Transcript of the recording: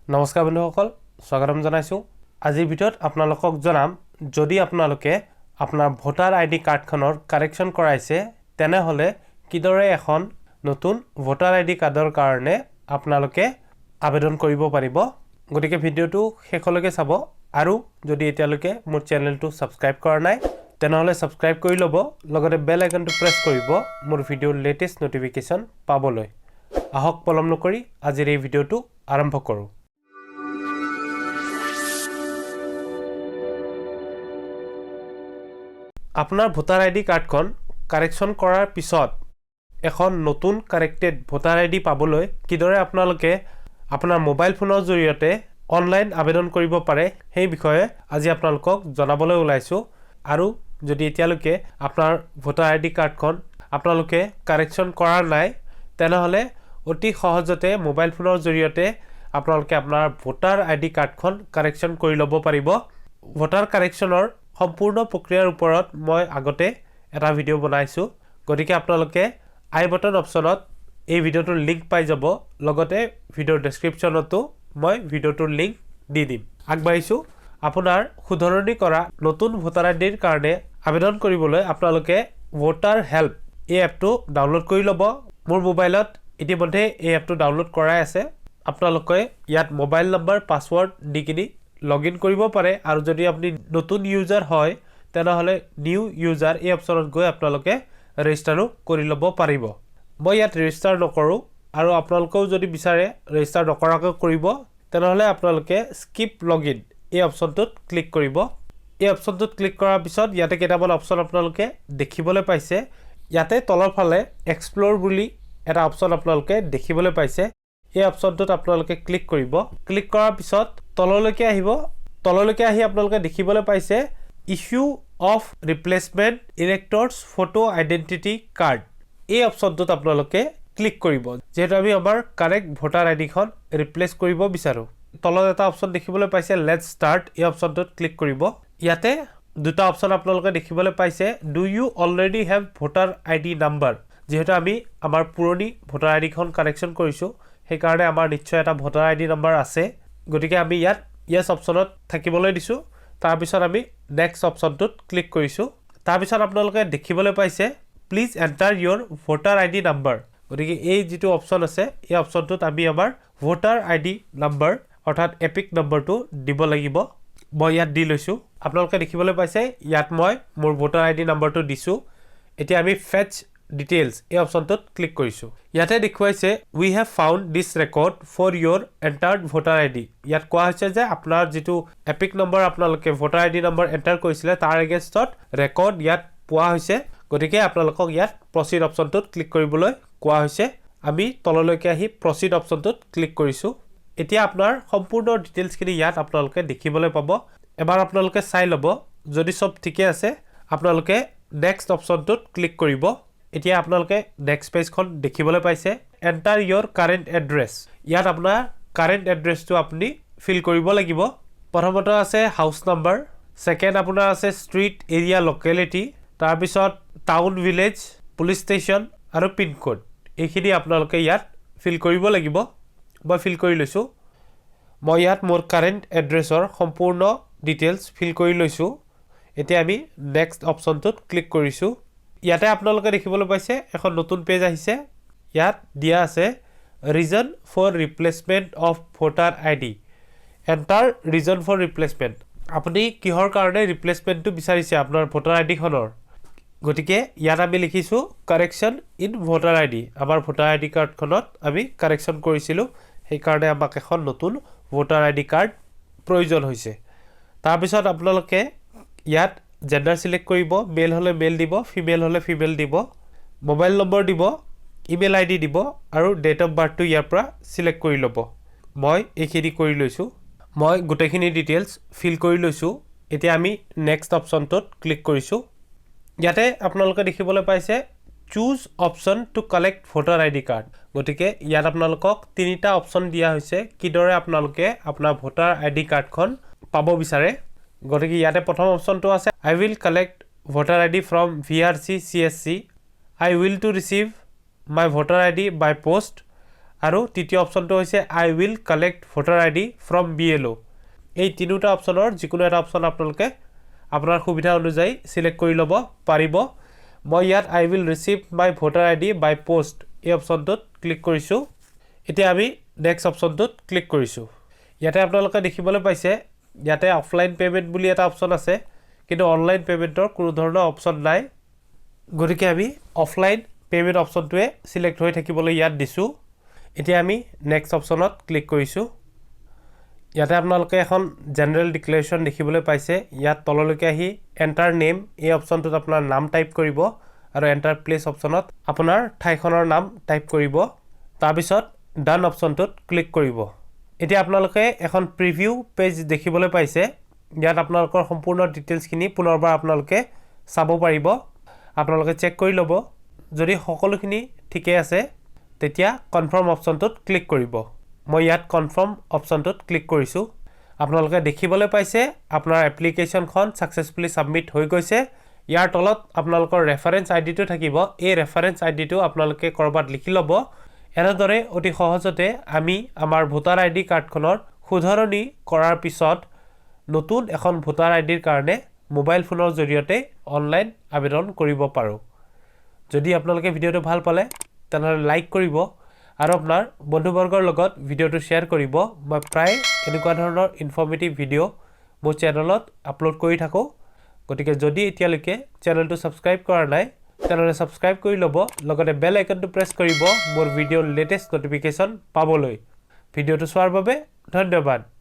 নমস্কাৰ বন্ধুসকল স্বাগতম জনাইছো আজিৰ ভিডিঅ'ত আপোনালোকক জনাম যদি আপোনালোকে আপোনাৰ ভোটাৰ আইডি কাৰ্ডখনৰ কাৰেকশ্যন কৰাইছে তেনেহলে কিদৰে এখন নতুন ভোটাৰ আইডি কাৰ্ডৰ কাৰণে আপোনালোকে আবেদন কৰিব পাৰিব গতিকে ভিডিঅ'টো শেষলৈকে চাব আৰু যদি এতিয়ালৈকে মোৰ চেনেলটো সাবস্ক্ৰাইব কৰা নাই তেনেহলে সাবস্ক্ৰাইব কৰি ল'ব লগতে বেল আইকনটো প্ৰেছ কৰিব মোৰ ভিডিঅ'ৰ লেটেষ্ট নটিফিকেশ্যন পাবলৈ আহক পলম নকৰি আজিৰ এই ভিডিঅ'টো আৰম্ভ কৰোঁ আপোনাৰ ভোটাৰ আইডি কাৰ্ডখন কাৰেকশ্যন কৰাৰ পিছত এখন নতুন কাৰেক্টেড ভোটাৰ আইডি পাবলৈ কিদৰে আপোনালোকে আপোনাৰ মোবাইল ফোনৰ জৰিয়তে অনলাইন আবেদন কৰিব পাৰে সেই বিষয়ে আজি আপোনালোকক জনাবলৈ ওলাইছো আৰু যদি এতিয়ালৈকে আপোনাৰ ভোটাৰ আইডি কাৰ্ডখন আপোনালোকে কাৰেকশ্যন কৰা নাই তেনেহলে অতি সহজতে মোবাইল ফোনৰ জৰিয়তে আপোনালোকে আপোনাৰ ভোটাৰ আইডি কাৰ্ডখন কাৰেকশ্যন কৰি ল'ব পাৰিব ভোটাৰ কাৰেকশ্যনৰ সম্পূৰ্ণ প্ৰক্ৰিয়াৰ ওপৰত মই আগতে এটা ভিডিও বনাইছো গতিকে আপোনালোকে আই বটন অপচনত এই ভিডিওটোৰ লিংক পাই যাব লগতে ভিডিওৰ ডেসক্ৰিপচনতো মই ভিডিওটোৰ লিংক দি দিম আগবাইছো আপোনাৰ শুধৰণি কৰা নতুন ভোটাৰ আইডিৰ কাৰণে আবেদন কৰিবলৈ আপোনালোকে ভোটাৰ হেল্প এই এপটো ডাউনলোড কৰি ল'ব মোৰ মোবাইলত ইতিমধ্যে এই এপটো ডাউনলোড কৰাই আছে আপোনালোকে ইয়াত মোবাইল নম্বৰ পাসওয়াৰ্ড দি কিনি লগইন কৰিব পাৰে আৰু যদি আপুনি নতুন ইউজাৰ হয় তেনেহলে নিউ ইউজাৰ এই অপচনত গৈ আপোনালোকে ৰেজিষ্টাৰো কৰি ল'ব পাৰিব মই ইয়াত ৰেজিষ্টাৰ নকৰো আৰু আপোনালোকেও যদি বিচাৰে ৰেজিষ্টাৰ নকৰাকৈ কৰিব তেনেহলে আপোনালোকে স্কিপ লগইন এই অপচনটোত ক্লিক কৰিব এই অপচনটোত ক্লিক কৰাৰ পিছত ইয়াতে কেইটামান অপচন আপোনালোকে দেখিবলৈ পাইছে ইয়াতে তলৰ ফালে এক্সপ্লোৰ বুলি এটা অপচন আপোনালোকে দেখিবলৈ পাইছে এই অপচনটোত আপোনালোকে ক্লিক কৰিব ক্লিক কৰাৰ পিছত তললৈকে আহি আপোনালোকে দেখিবলৈ পাইছে issue of replacement electors photo identity card এই অপচনটোত আপোনালোকে ক্লিক কৰিব যেহেতু আমি আমাৰ কাৰেক্ট ভোটাৰ আইডিখন ৰিপ্লেস কৰিব বিচাৰো তলত এটা অপচন দেখিবলৈ পাইছে লেটস ষ্টাৰ্ট এই অপচনটোত ক্লিক কৰিব ইয়াতে দুটা অপচন আপোনালোকে দেখিবলৈ পাইছে do you already have voter ID number যেহেতু আমি আমাৰ পুৰণি ভোটাৰ আইডিখন কাৰেকশ্যন কৰিছো সেই কাৰণে আমাৰ নিশ্চয় এটা ভোটাৰ আইডি নাম্বাৰ আছে গতিকে আমি ইয়াত ইয়েস অপচনত থাকিবলৈ দিছো তাৰ পিছত আমি নেক্সট অপচনটোত ক্লিক কৰিছো তাৰ পিছত আপোনালোকে দেখিবলৈ পাইছে please enter your voter ID number গতিকে এই যেটো অপচন আছে এই অপচনটোত আমি আমাৰ ভোটাৰ আইডি নাম্বাৰ অৰ্থাৎ এপিক নম্বৰটো দিব লাগিব মই ইয়াত দি লৈছো আপোনালোকে দেখিবলৈ পাইছে ইয়াত মই মোৰ ভোটাৰ আইডি নাম্বাৰটো দিছো এতিয়া আমি ফেচ ডিটেইলছ এই অপচনটোত ক্লিক কৰিছো ইয়াতে দেখুৱাইছে we have found this record for your entered voter id ইয়াত কোৱা হৈছে যে আপোনাৰ যেটো এপিক নম্বৰ আপোনালোকে ভোটাৰ আইডি নম্বৰ এন্টাৰ কৰিছিলে তাৰ এগেইনষ্টত ৰেকৰ্ড ইয়াত পোৱা হৈছে গতিকে আপোনালোকক ইয়াত প্ৰসিড অপচনটোত ক্লিক কৰিবলৈ কোৱা হৈছে আমি তললৈকে আহি প্ৰসিড অপচনটোত ক্লিক কৰিছো এতিয়া আপোনাৰ সম্পূৰ্ণ ডিটেইলছখিনি ইয়াত আপোনালোকে দেখিবলৈ পাব এবাৰ আপোনালোকে চাই ল'ব যদি সব ঠিকে আছে আপোনালোকে নেক্সট অপচনটোত ক্লিক কৰিব এতিয়া আপোনালোকে নেক্সট পেজখন দেখিবলৈ পাইছে এন্টাৰ ইয়োৰ কাৰেন্ট এড্ৰেছ ইয়াত আপোনাৰ কাৰেন্ট এড্ৰেছটো আপুনি ফিল কৰিব লাগিব প্ৰথমতে আছে হাউস নম্বৰ সেকেন্ড আপোনাৰ আছে ষ্ট্ৰীট এৰিয়া লোকেলিটি তাৰ পিছত টাউন ভিলেজ পুলিশ ষ্টেচন আৰু পিন কোড এইখিনি আপোনালোকে ইয়াত ফিল কৰিব লাগিব মই ফিল কৰি লৈছো মই ইয়াত মোৰ কাৰেন্ট এড্ৰেছৰ সম্পূৰ্ণ ডিটেইলছ ফিল কৰি লৈছো এতিয়া আমি নেক্সট অপচনটোত ক্লিক কৰিছো ইয়াতে আপোনালোকে দেখিবলৈ পাইছে এখন নতুন পেজ আহিছে ইয়াত দিয়া আছে reason for replacement of voter ID enter reason for replacement আপুনি কিহৰ কাৰণে ৰিপ্লেসমেন্টটো বিচাৰিছে আপোনাৰ ভোটাৰ আইডি খনৰ গতিকে ইয়াত আমি লিখিছো কাৰেকশ্যন ইন ভোটাৰ আইডি আমাৰ ভোটাৰ আইডি কাৰ্ডখনত আমি কাৰেকশ্যন কৰিছিলো সেই কাৰণে আমাক এখন নতুন ভোটাৰ আইডি কাৰ্ড প্ৰয়োজন হৈছে তাৰ পিছত আপোনালোকে ইয়াত জেন্ডাৰ সিলেক্ট কৰিব মেল হলে মেল দিব ফিমেল হলে ফিমেল দিব মোবাইল নম্বৰ দিব ইমেইল আইডি দিব আৰু ডেট অফ বাৰ্থটো ইয়াৰ পৰা সিলেক্ট কৰি ল'ব মই এইখিনি কৰি লৈছো মই গোটেইখিনি ডিটেইলছ ফিল কৰি লৈছো এতিয়া আমি নেক্সট অপচনটোত ক্লিক কৰিছো ইয়াতে আপোনালোকে দেখিবলৈ পাইছে choose option to collect voter ID card গতিকে ইয়াত আপোনালোকক তিনিটা অপচন দিয়া হৈছে কিদৰে আপোনালোকে আপোনাৰ ভোটাৰ আইডি কাৰ্ডখন পাব বিচাৰে গতিকে ইয়াতে প্ৰথম অপচনটো আছে I will collect voter ID from VRC CSC I will to receive my voter ID by post আৰু তৃতীয় অপশ্যনটো হৈছে I will collect voter ID from BLO এই তিনিটা অপশ্যনৰ যিকোনো এটা অপশ্যন আপোনালোকে আপোনাৰ সুবিধা অনুযায়ী সিলেক্ট কৰি ল'ব পাৰিব মই ইয়াত I will receive my voter ID by post এই অপশ্যনটোত ক্লিক কৰিছোঁ এতিয়া আমি নেক্সট অপশ্যনটোত ক্লিক কৰিছোঁ ইয়াতে আপোনালোকে দেখিবলৈ পাইছে ইয়াতে অফলাইন পেমেন্ট বুলি এটা অপশ্যন আছে কিন্তু অনলাইন পেমেন্টৰ কোনো ধৰণৰ অপশ্যন নাই গতিকে আমি অফলাইন পেমেন্ট অপশ্যনটোৱে সিলেক্ট হৈ থাকিবলৈ ইয়াত দিছোঁ এতিয়া আমি নেক্সট অপশ্যনত ক্লিক কৰিছোঁ ইয়াতে আপোনালোকে এখন জেনাৰেল ডিক্লেৰেশ্যন দেখিবলৈ পাইছে ইয়াত তললৈকে আহি এন্টাৰ নেম এই অপশ্যনটোত আপোনাৰ নাম টাইপ কৰিব আৰু এন্টাৰ প্লেস অপশ্যনত আপোনাৰ ঠাইখনৰ নাম টাইপ কৰিব তাৰ পিছত ডান অপশ্যনটোত ক্লিক কৰিব এতিয়া আপোনালোকে এখন প্ৰিভিউ পেজ দেখিবলৈ পাইছে ইয়াত আপোনালোকৰ সম্পূৰ্ণ ডিটেইলছখিনি পুনৰবাৰ আপোনালোকে চাব পাৰিব আপোনালোকে চেক কৰি ল'ব যদি সকলোখিনি ঠিকে আছে তেতিয়া কনফাৰ্ম অপশ্যনটোত ক্লিক কৰিব মই ইয়াত কনফাৰ্ম অপশ্যনটোত ক্লিক কৰিছোঁ আপোনালোকে দেখিবলৈ পাইছে আপোনাৰ এপ্লিকেশ্যনখন সাকসেসফুলি সাবমিট হৈ গৈছে ইয়াৰ তলত আপোনালোকৰ ৰেফাৰেন্স আইডিটো থাকিব এই ৰেফাৰেন্স আইডিটো আপোনালোকে কৰবাত লিখি ল'ব এনেদৰে অতি সহজতে আমি আমাৰ ভোটাৰ আইডি কাৰ্ডখনৰ শুধৰণি কৰাৰ পিছত নতুন এখন ভোটাৰ আইডিৰ কাৰণে মোবাইল ফোনৰ জৰিয়তে অনলাইন আবেদন কৰিব পাৰো যদি আপোনালোকে ভিডিওটো ভাল পালে তেনেহলে লাইক কৰিব আৰু আপোনাৰ বন্ধুবৰ্গৰ লগত ভিডিওটো শেয়াৰ কৰিব মই প্ৰায় এনেকুৱা ধৰণৰ ইনফৰ্মেটিভ ভিডিও মোৰ চেনেলত আপলোড কৰি থাকো গতিকে যদি এতিয়ালৈকে চেনেলটো সাবস্ক্ৰাইব কৰা নাই তেনেহলে সাবস্ক্ৰাইব কৰি ল'ব লগতে বেল আইকনটো প্ৰেছ কৰিব মোৰ ভিডিওৰ লেটেষ্ট নটিফিকেশন পাবলৈ ভিডিওটো চোৱাৰ বাবে ধন্যবাদ